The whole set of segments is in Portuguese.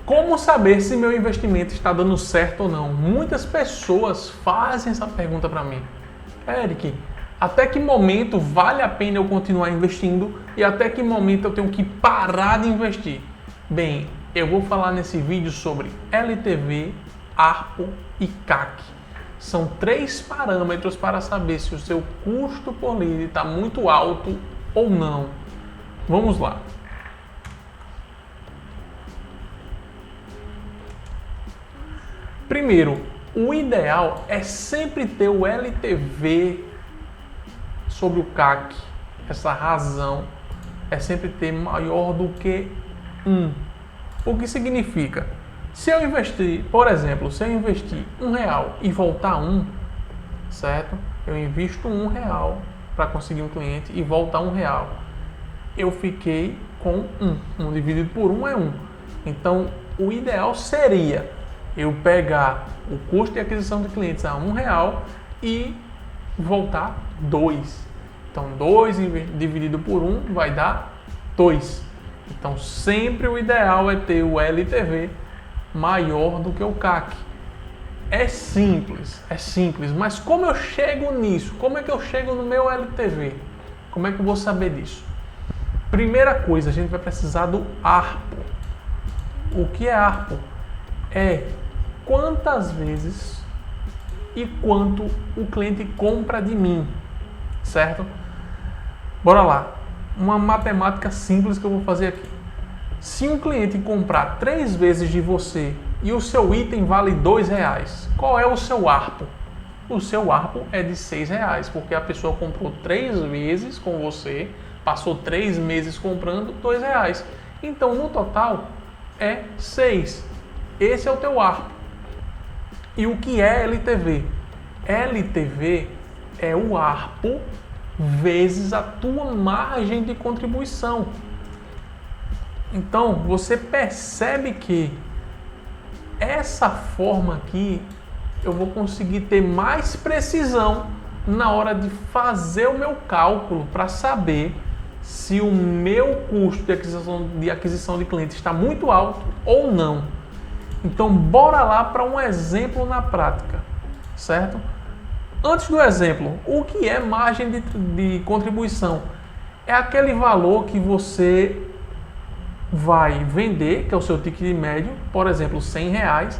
Como saber se meu investimento está dando certo ou não? Muitas pessoas fazem essa pergunta para mim. Eric, até que momento vale a pena eu continuar investindo e até que momento eu tenho que parar de investir? Bem, eu vou falar nesse vídeo sobre LTV, ARPU e CAC. São 3 parâmetros para saber se o seu custo por lead está muito alto ou não. Vamos lá. Primeiro, o ideal é sempre ter o LTV sobre o CAC. Essa razão é sempre ter maior do que 1. O que significa? Se eu investir, por exemplo, se eu investir R$1 e voltar 1, certo? Eu invisto R$1 para conseguir um cliente e voltar R$1. Eu fiquei com 1. 1 dividido por 1 é 1. Então, o ideal seria eu pegar o custo de aquisição de clientes a R$1 e voltar 2. Então, 2 dividido por 1 vai dar 2. Então, sempre o ideal é ter o LTV maior do que o CAC. É simples, mas como eu chego nisso? Como é que eu chego no meu LTV? Como é que eu vou saber disso? Primeira coisa, a gente vai precisar do ARPU. O que é ARPU? É quantas vezes e quanto o cliente compra de mim, certo? Bora lá. Uma matemática simples que eu vou fazer aqui. Se um cliente comprar 3 vezes de você e o seu item vale R$2, qual é o seu ARPU? O seu ARPU é de R$6, porque a pessoa comprou 3 vezes com você, passou 3 meses comprando R$2. Então, no total, é 6. Esse é o teu ARPU. E o que é LTV? LTV é o ARPU vezes a tua margem de contribuição. Então, você percebe que essa forma aqui eu vou conseguir ter mais precisão na hora de fazer o meu cálculo para saber se o meu custo de aquisição de clientes está muito alto ou não. Então, bora lá para um exemplo na prática, certo? Antes do exemplo, o que é margem de contribuição? É aquele valor que você vai vender, que é o seu ticket médio, por exemplo, R$100,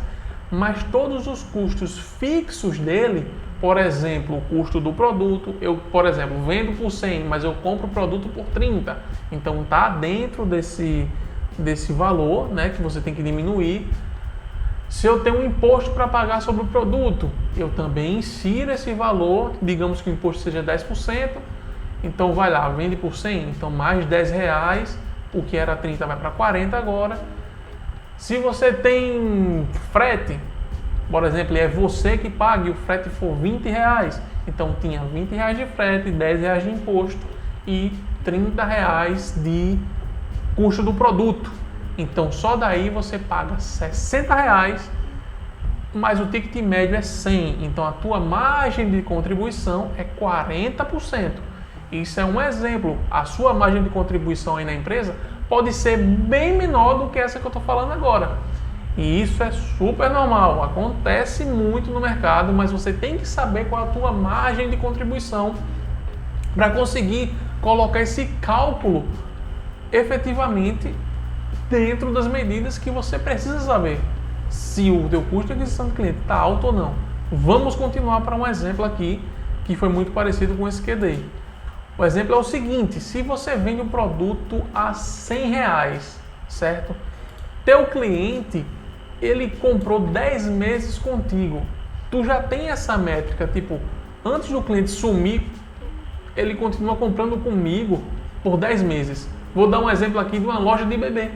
mas todos os custos fixos dele, por exemplo, o custo do produto, eu, por exemplo, vendo por 100, mas eu compro o produto por 30, então está dentro desse valor, né, que você tem que diminuir. Se eu tenho um imposto para pagar sobre o produto, eu também insiro esse valor, digamos que o imposto seja 10%, então vai lá, vende por 100, então mais R$10, o que era 30 vai para 40 agora. Se você tem frete, por exemplo, é você que paga e o frete for R$20, então tinha R$20 de frete, R$10 de imposto e R$30 de custo do produto. Então só daí você paga R$60, mas o ticket médio é 100, então a tua margem de contribuição é 40%. Isso é um exemplo. A sua margem de contribuição aí na empresa pode ser bem menor do que essa que eu estou falando agora. E isso é super normal, acontece muito no mercado, mas você tem que saber qual é a tua margem de contribuição para conseguir colocar esse cálculo efetivamente dentro das medidas que você precisa saber se o teu custo de aquisição de cliente está alto ou não. Vamos continuar para um exemplo aqui que foi muito parecido com esse que eu dei. O exemplo é o seguinte: se você vende um produto a R$100, certo? Teu cliente, ele comprou 10 meses contigo. Tu já tem essa métrica, tipo, antes do cliente sumir, ele continua comprando comigo por 10 meses. Vou dar um exemplo aqui de uma loja de bebê.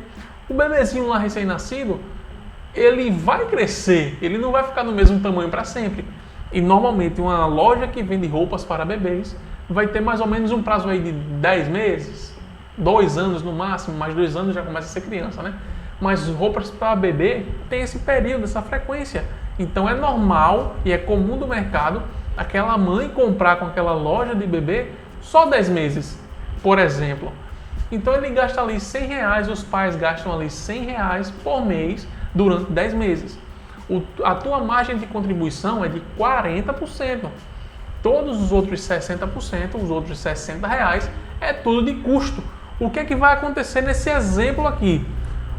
O bebezinho lá recém-nascido, ele vai crescer, ele não vai ficar no mesmo tamanho para sempre. E normalmente uma loja que vende roupas para bebês vai ter mais ou menos um prazo aí de 10 meses, 2 anos no máximo, mais 2 anos já começa a ser criança, né? Mas roupas para bebê tem esse período, essa frequência. Então é normal e é comum do mercado aquela mãe comprar com aquela loja de bebê só 10 meses, por exemplo. Então ele gasta ali R$100, os pais gastam ali R$100 por mês durante 10 meses. A tua margem de contribuição é de 40%. Todos os outros 60%, os outros R$60, é tudo de custo. O que é que vai acontecer nesse exemplo aqui?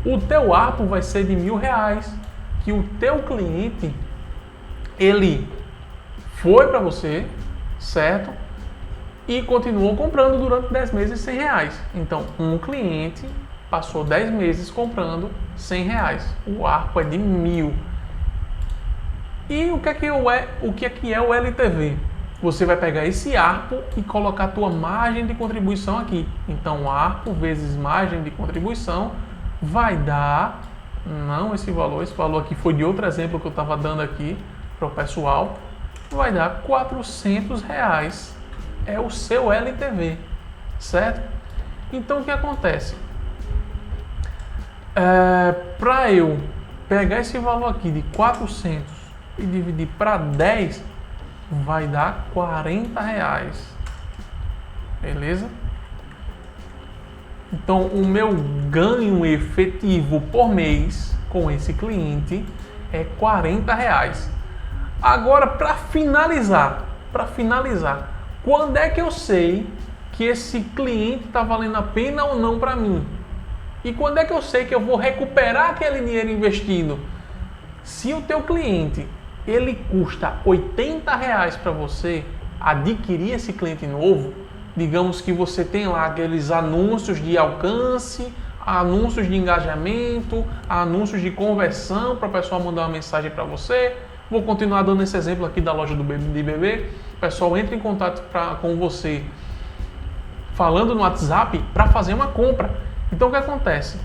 O teu ARPU vai ser de R$1.000, que o teu cliente, ele foi para você, certo? E continuou comprando durante 10 meses R$100. Então, um cliente passou 10 meses comprando R$100. O ARPU é de 1.000. E o que é que é o LTV? Você vai pegar esse ARPU e colocar a tua margem de contribuição aqui. Então, ARPU vezes margem de contribuição vai dar, não esse valor aqui foi de outro exemplo que eu estava dando aqui para o pessoal, vai dar R$400. É o seu LTV, certo? Então, o que acontece? Para eu pegar esse valor aqui de 400 e dividir para 10, vai dar R$40. Beleza? Então, o meu ganho efetivo por mês com esse cliente é R$40. Agora, para finalizar, quando é que eu sei que esse cliente está valendo a pena ou não para mim? E quando é que eu sei que eu vou recuperar aquele dinheiro investido? Se o teu cliente ele custa R$80 para você adquirir esse cliente novo, digamos que você tem lá aqueles anúncios de alcance, anúncios de engajamento, anúncios de conversão para o pessoal mandar uma mensagem para você. Vou continuar dando esse exemplo aqui da loja de bebê. O pessoal entra em contato com você falando no WhatsApp para fazer uma compra. Então o que acontece?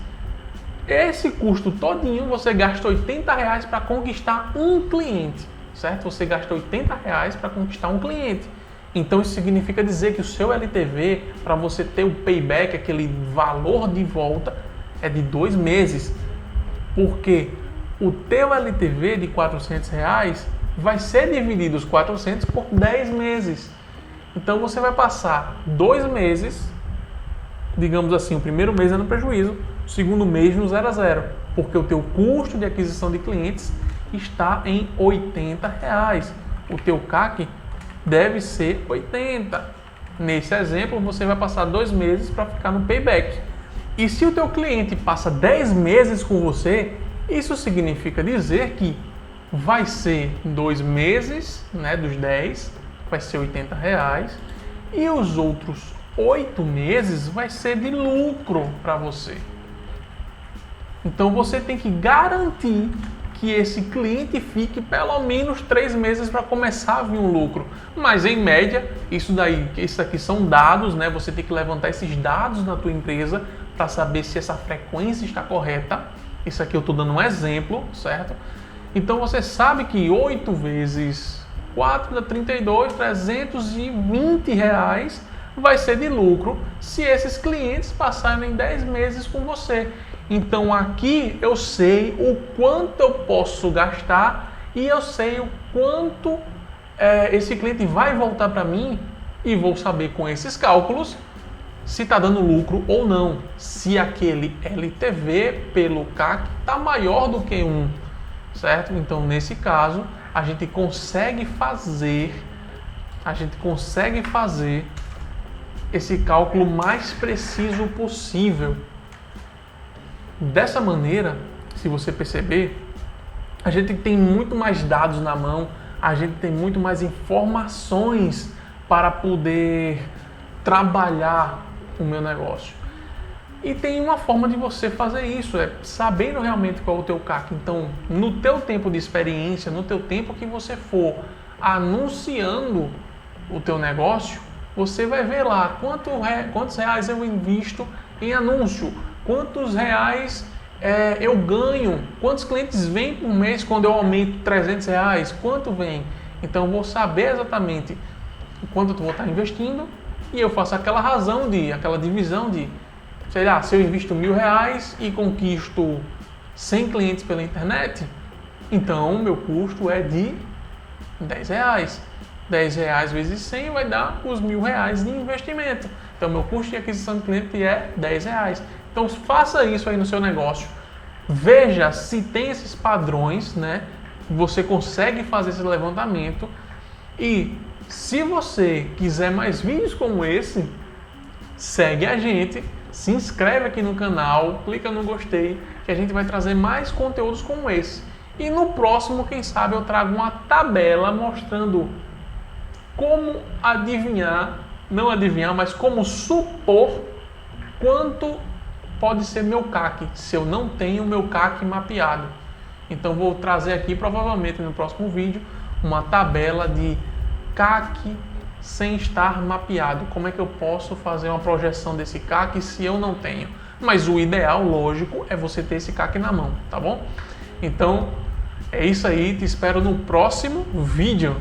Esse custo todinho você gasta R$80 para conquistar um cliente, certo? Você gasta R$80 para conquistar um cliente. Então isso significa dizer que o seu LTV, para você ter o payback, aquele valor de volta, é de 2 meses. Porque o teu LTV de R$400 vai ser dividido os 400 por 10 meses. Então você vai passar 2 meses, digamos assim, o primeiro mês é no prejuízo, o segundo mês no 0 a 0, porque o teu custo de aquisição de clientes está em R$80. O teu CAC deve ser 80. Nesse exemplo, você vai passar 2 meses para ficar no payback. E se o teu cliente passa 10 meses com você, isso significa dizer que vai ser 2 meses, né, dos 10, vai ser R$80, e os outros 8 meses vai ser de lucro para você. Então você tem que garantir que esse cliente fique pelo menos 3 meses para começar a vir um lucro. Mas em média, isso aqui são dados, né? Você tem que levantar esses dados na tua empresa para saber se essa frequência está correta. Isso aqui eu estou dando um exemplo, certo? Então você sabe que 8 vezes 4 dá 32, R$320 vai ser de lucro se esses clientes passarem 10 meses com você. Então aqui eu sei o quanto eu posso gastar e eu sei o quanto esse cliente vai voltar para mim e vou saber com esses cálculos se está dando lucro ou não, se aquele LTV pelo CAC está maior do que 1, certo? Então nesse caso a gente consegue fazer esse cálculo mais preciso possível. Dessa maneira, se você perceber, a gente tem muito mais dados na mão, a gente tem muito mais informações para poder trabalhar o meu negócio. E tem uma forma de você fazer isso, sabendo realmente qual é o teu CAC. Então, no teu tempo de experiência, no teu tempo que você for anunciando o teu negócio, você vai ver lá quantos reais eu invisto em anúncio, quantos reais eu ganho, quantos clientes vêm por mês quando eu aumento R$300, quanto vem. Então eu vou saber exatamente quanto eu vou estar investindo e eu faço aquela divisão de, sei lá, se eu invisto R$1.000 e conquisto 100 clientes pela internet, então o meu custo é de R$10. R$10 vezes 100 vai dar os R$1.000 de investimento. Então, meu custo de aquisição de cliente é R$10. Então, faça isso aí no seu negócio. Veja se tem esses padrões, né? Você consegue fazer esse levantamento. E se você quiser mais vídeos como esse, segue a gente, se inscreve aqui no canal, clica no gostei, que a gente vai trazer mais conteúdos como esse. E no próximo, quem sabe, eu trago uma tabela mostrando como adivinhar, não adivinhar, mas como supor quanto pode ser meu CAC, se eu não tenho meu CAC mapeado. Então vou trazer aqui, provavelmente no próximo vídeo, uma tabela de CAC sem estar mapeado. Como é que eu posso fazer uma projeção desse CAC se eu não tenho? Mas o ideal, lógico, é você ter esse CAC na mão, tá bom? Então, é isso aí. Te espero no próximo vídeo.